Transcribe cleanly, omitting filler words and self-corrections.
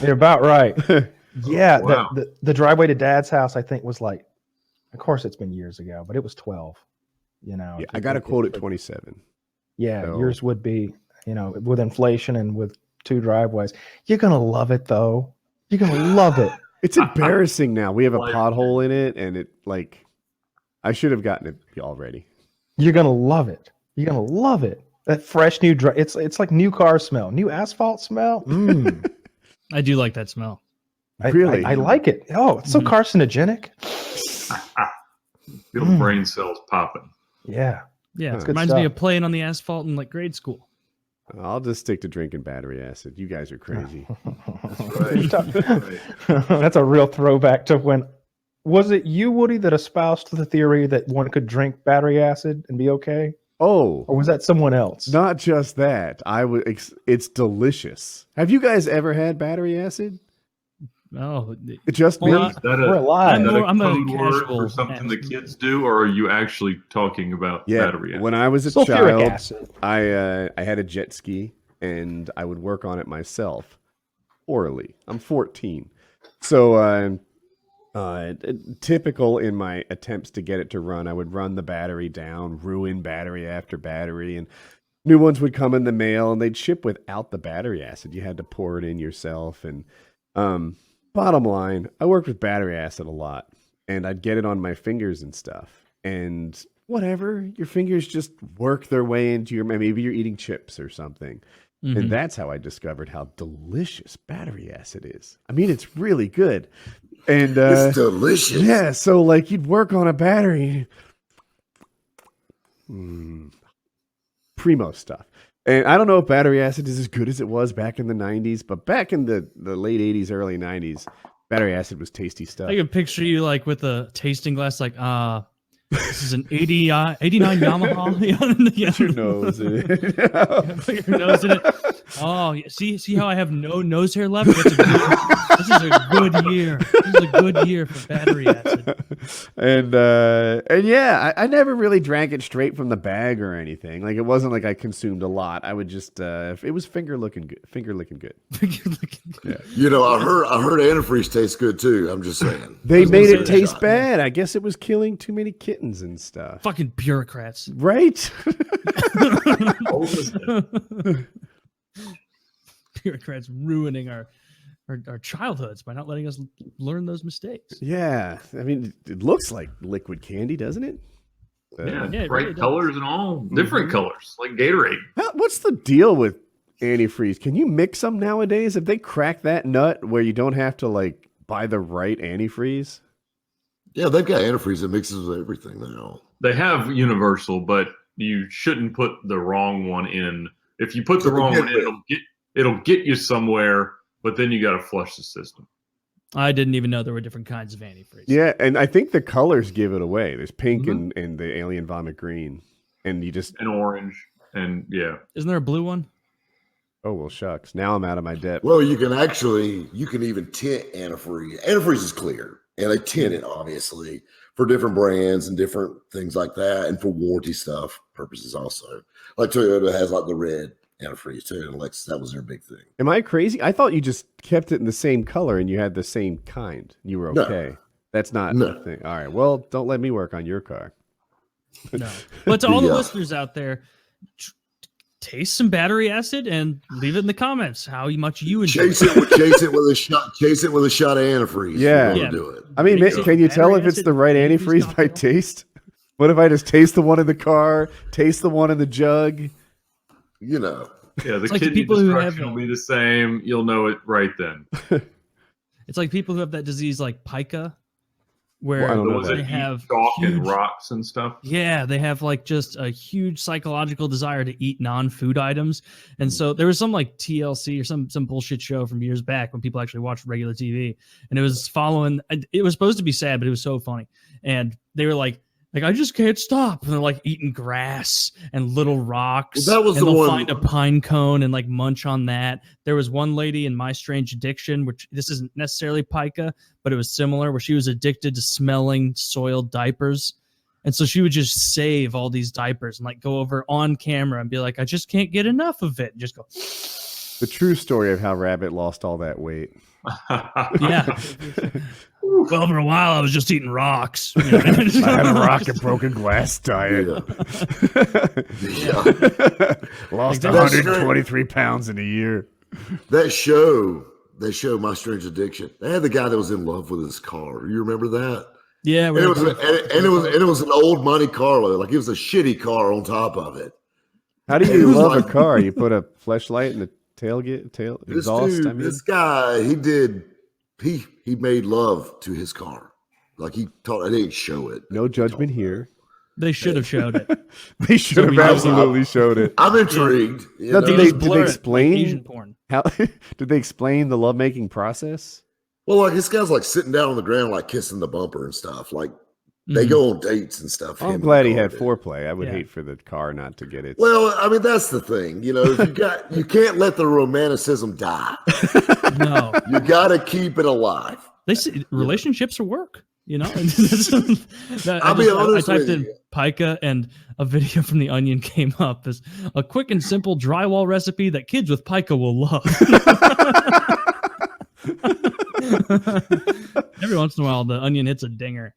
You're about right. Yeah, Wow. the driveway to Dad's house, I think, was like, of course, it's been years ago, but it was 12. You know, Yeah, I got a quote at 27. Yeah, So- yours would be, you know, with inflation and with 2 driveways. You're gonna love it though. You're gonna love it. It's embarrassing now. We have a Life pothole in it, and it I should have gotten it already. You're gonna love it. You're gonna love it. That fresh new it's like new car smell, new asphalt smell. I do like that smell. Really? I like it. Oh, it's so carcinogenic. Feel the brain cells popping. Yeah. Yeah, Huh. it Good reminds me stuff. of playing on the asphalt in like grade school. I'll just stick to drinking battery acid. You guys are crazy. Right. Right. That's a real throwback to when was it you, Woody, that espoused the theory that one could drink battery acid and be okay? Oh, Or was that someone else? not just that. It's delicious. Have you guys ever had battery acid? Oh, Just me? Well, Is that We're a, alive. is that I'm a code word casual for something the acid. kids do, or are you actually talking about Yeah. battery acid? When I was a Sulfuric child, acid. I had a jet ski and I would work on it myself orally. I'm 14. So typical in my attempts to get it to run, I would run the battery down, ruin battery after battery, and new ones would come in the mail and they'd ship without the battery acid. You had to pour it in yourself. And bottom line, I worked with battery acid a lot, and I'd get it on my fingers and stuff. And whatever, your fingers just work their way into your, maybe you're eating chips or something. Mhm. And that's how I discovered how delicious battery acid is. I mean, it's really good. And It's delicious. yeah, so like you'd work on a battery. Primo stuff. And I don't know if battery acid is as good as it was back in the 90s, but back in the late 80s, early 90s, battery acid was tasty stuff. I can picture you like with a tasting glass, like, this is an 89 Yamaha. Yeah. Put your nose in it. Put your nose in it. Oh, see how I have no nose hair left? This is a good year. This is a good year for battery acid. And yeah, I never really drank it straight from the bag or anything. Like it wasn't like I consumed a lot. I would just it was finger licking good. Yeah. You know, I heard antifreeze tastes good too. I'm just saying. They was gonna made say it that. taste bad. I guess it was killing too many kittens and stuff. Fucking bureaucrats. Right? Old as it. Bureaucrats ruining our childhoods by not letting us learn those mistakes. Yeah. I mean, it looks like liquid candy, doesn't it? Yeah, Yeah, it bright really does. colors and all different colors, like Gatorade. What's the deal with antifreeze? Can you mix them nowadays? Have they cracked that nut where you don't have to like buy the right antifreeze? Yeah, they've got antifreeze that mixes with everything now. They have universal, but you shouldn't put the wrong one in. If you put the wrong one in, it'll get you somewhere, but then you got to flush the system. I didn't even know there were different kinds of antifreeze. Yeah, and I think the colors give it away. There's pink and the alien vomit green. And you just And orange, and yeah. Isn't there a blue one? oh well shucks. Now I'm out of my depth. Well, you can even tint antifreeze. Antifreeze is clear, and they tint it obviously for different brands and different things like that, and for warranty stuff purposes also. Like Toyota has like the red antifreeze too, and Lexus, that was their big thing. Am I crazy? I thought you just kept it in the same color and you had the same kind. You were No. okay. That's not No. the thing. All right. Well, don't let me work on your car. No. But to all the Yeah. listeners out there, taste some battery acid and leave it in the comments how much you enjoy Chase it with a shot of antifreeze. Yeah. if you Yeah. wanna do it. I mean, Mix it can you with tell battery if it's acid, the right antifreeze antifreeze by cocktail? taste? What if I just taste the one in the car, taste the one in the jug? You know, Yeah, the like the kidney people who have destruction will be the same. You'll know it right then. It's like people who have that disease like pica, Well, I where don't The know ones that. they that have eat chalk and huge- rocks and stuff. Yeah, they have like just a huge psychological desire to eat non-food items. And so there was some like TLC or some bullshit show from years back when people actually watched regular TV, and it was following, it was supposed to be sad, but it was so funny. And they were like I just can't stop. And they're like eating grass and little rocks. Well, that was and the they'll one- find a pine cone and like munch on that. There was one lady in My Strange Addiction, which this isn't necessarily pica, but it was similar, where she was addicted to smelling soiled diapers. And so she would just save all these diapers and like go over on camera and be like, I just can't get enough of it. And just go The true story of how Rabbit lost all that weight. Yeah. Well, for a while, I was just eating rocks. You know? I had a rock and broken glass diet. Lost Like, 123 pounds in a year. That show, My Strange Addiction. They had the guy that was in love with his car. You remember that? Yeah, And it was an old Monte Carlo. Like it was a shitty car on top of it. How do you love a car? You put a fleshlight in the tail This exhaust. dude, this guy, he made love to his car. Like he taught. I didn't show it. No judgment here. they should have showed it. They should have absolutely showed it. I'm intrigued. You Now, know? did they Like explain Asian porn. how? Did they explain the lovemaking process? Well, like this guy's like sitting down on the ground, like kissing the bumper and stuff. Like they Mhm. go on dates and stuff. I'm him glad and he the had car did. foreplay. I would Yeah. hate for the car not to get it. Well, I mean, that's the thing. You know, if you can't let the romanticism die. No, You got to keep it alive. they say relationships are work. You know, I'll be honest I typed with in you. pica, and a video from The Onion came up as a quick and simple drywall recipe that kids with pica will love. Every once in a while, The Onion hits a dinger.